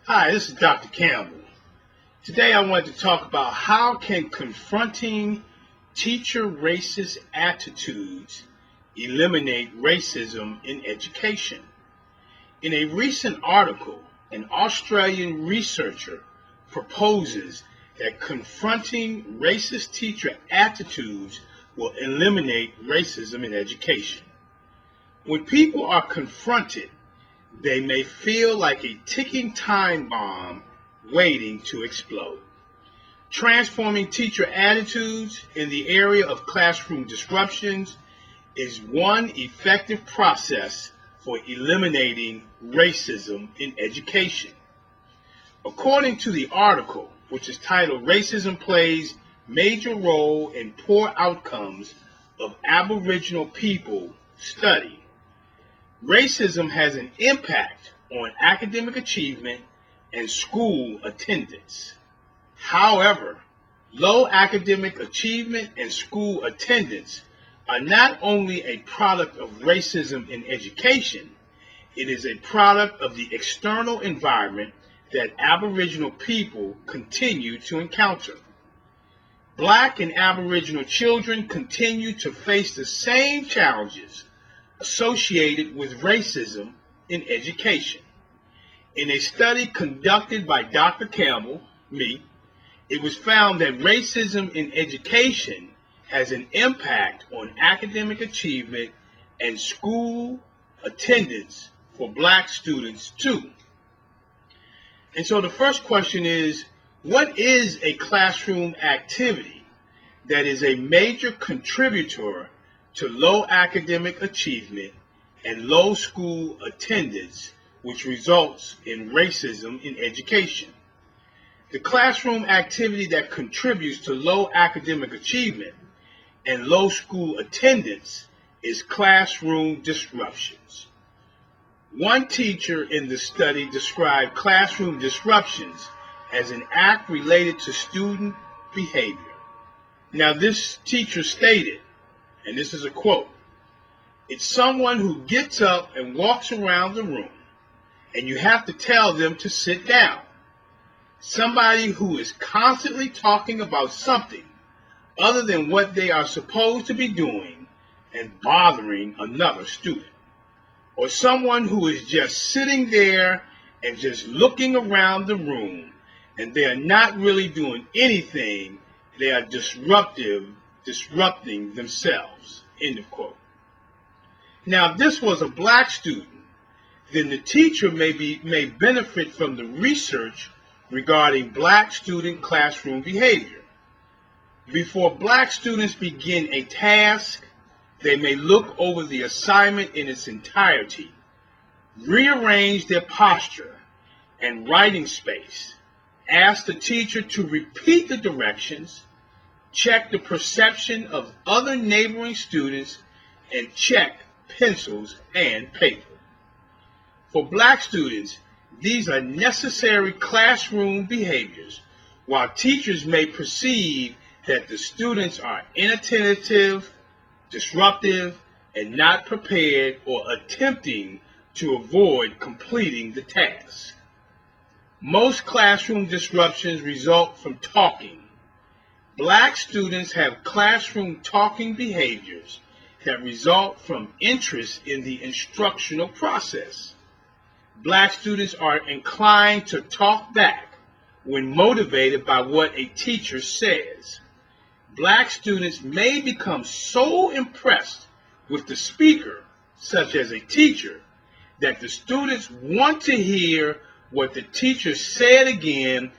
Hi, this is Dr. Campbell. Today I wanted to talk about how can confronting teacher racist attitudes eliminate racism in education. In a recent article, an Australian researcher proposes that confronting racist teacher attitudes will eliminate racism in education. When people are confronted, they may feel like a ticking time bomb waiting to explode. Transforming teacher attitudes in the area of classroom disruptions is one effective process for eliminating racism in education. According to the article, which is titled "Racism Plays Major Role in Poor Outcomes of Aboriginal People Study," racism has an impact on academic achievement and school attendance. However, low academic achievement and school attendance are not only a product of racism in education, it is a product of the external environment that Aboriginal people continue to encounter. Black and Aboriginal children continue to face the same challenges associated with racism in education. In a study conducted by Dr. Campbell, me, it was found that racism in education has an impact on academic achievement and school attendance for Black students too. And so the first question is, what is a classroom activity that is a major contributor to low academic achievement and low school attendance, which results in racism in education? The classroom activity that contributes to low academic achievement and low school attendance is classroom disruptions. One teacher in the study described classroom disruptions as an act related to student behavior. Now, this teacher stated, and this is a quote, "It's someone who gets up and walks around the room, and you have to tell them to sit down. Somebody who is constantly talking about something other than what they are supposed to be doing and bothering another student. Or someone who is just sitting there and just looking around the room, and they are not really doing anything. They are disrupting themselves." End of quote. Now, if this was a Black student, then the teacher may benefit from the research regarding Black student classroom behavior. Before Black students begin a task, they may look over the assignment in its entirety, rearrange their posture and writing space, ask the teacher to repeat the directions, check the perception of other neighboring students, and check pencils and paper. For Black students, these are necessary classroom behaviors, while teachers may perceive that the students are inattentive, disruptive, and not prepared or attempting to avoid completing the task. Most classroom disruptions result from talking. Black students have classroom talking behaviors that result from interest in the instructional process. Black students are inclined to talk back when motivated by what a teacher says. Black students may become so impressed with the speaker, such as a teacher, that the students want to hear what the teacher said again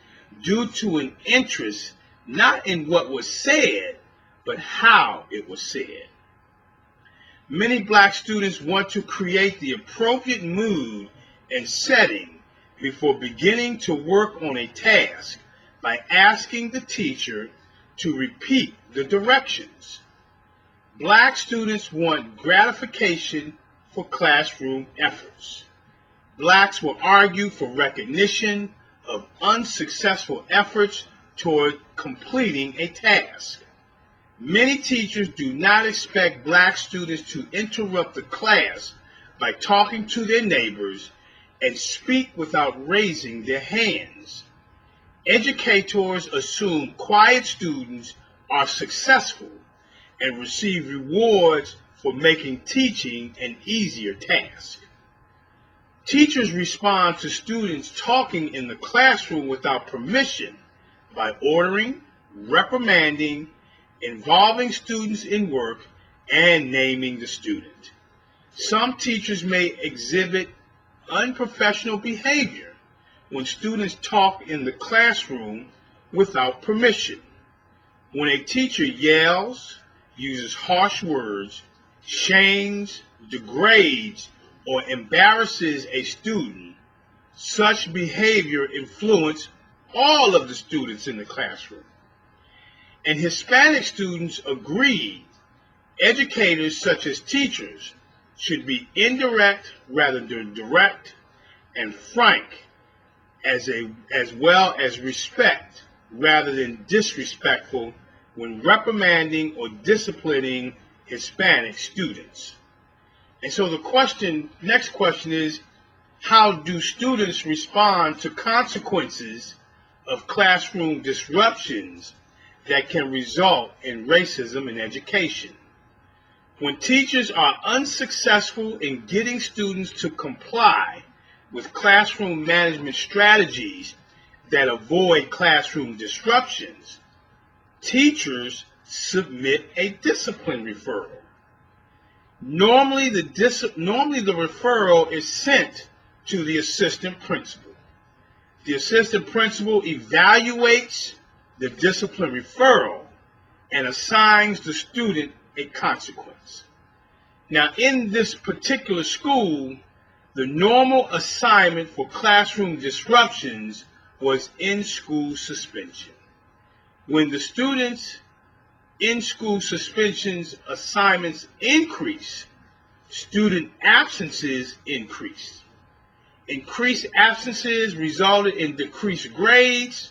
due to an interest not in what was said, but how it was said. Many Black students want to create the appropriate mood and setting before beginning to work on a task by asking the teacher to repeat the directions. Black students want gratification for classroom efforts. Blacks will argue for recognition of unsuccessful efforts toward completing a task. Many teachers do not expect Black students to interrupt the class by talking to their neighbors and speak without raising their hands. Educators assume quiet students are successful and receive rewards for making teaching an easier task. Teachers respond to students talking in the classroom without permission by ordering, reprimanding, involving students in work, and naming the student. Some teachers may exhibit unprofessional behavior when students talk in the classroom without permission. When a teacher yells, uses harsh words, shames, degrades, or embarrasses a student, such behavior influences all of the students in the classroom. And Hispanic students agree educators such as teachers should be indirect rather than direct, and frank, as well as respect rather than disrespectful when reprimanding or disciplining Hispanic students. And so the next question is, how do students respond to consequences of classroom disruptions that can result in racism in education? When teachers are unsuccessful in getting students to comply with classroom management strategies that avoid classroom disruptions, teachers submit a discipline referral. Normally the referral is sent to the assistant principal. The assistant principal evaluates the discipline referral and assigns the student a consequence. Now, in this particular school, the normal assignment for classroom disruptions was in-school suspension. When the students' in-school suspensions assignments increased, student absences increased. Increased absences resulted in decreased grades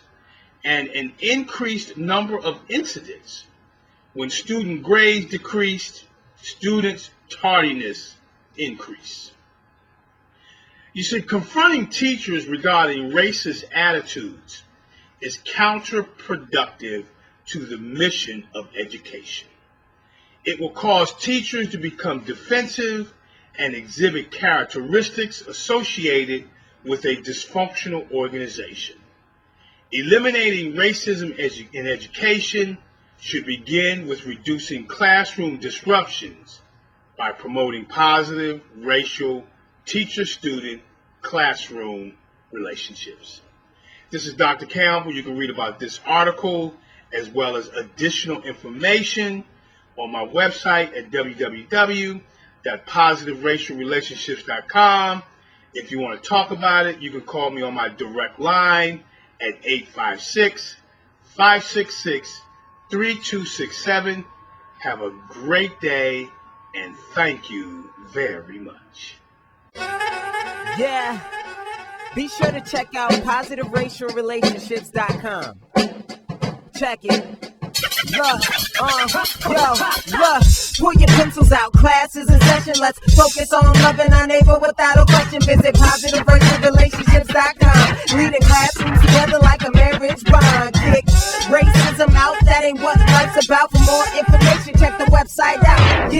and an increased number of incidents. When student grades decreased, students' tardiness increased. You see, confronting teachers regarding racist attitudes is counterproductive to the mission of education. It will cause teachers to become defensive and exhibit characteristics associated with a dysfunctional organization. Eliminating racism in education should begin with reducing classroom disruptions by promoting positive racial teacher-student classroom relationships. This is Dr. Campbell. You can read about this article as well as additional information on my website at www.positiveracialrelationships.com. If you want to talk about it, you can call me on my direct line at 856-566-3267. Have a great day, and thank you very much. Yeah, be sure to check out positiveracialrelationships.com. Check it. Look, pull your pencils out, class is in session. Let's focus on loving our neighbor without a question. Visit positiveracialrelationships.com. Leading classrooms together like a marriage bond. Kick racism out, that ain't what life's about. For more information, check the website out.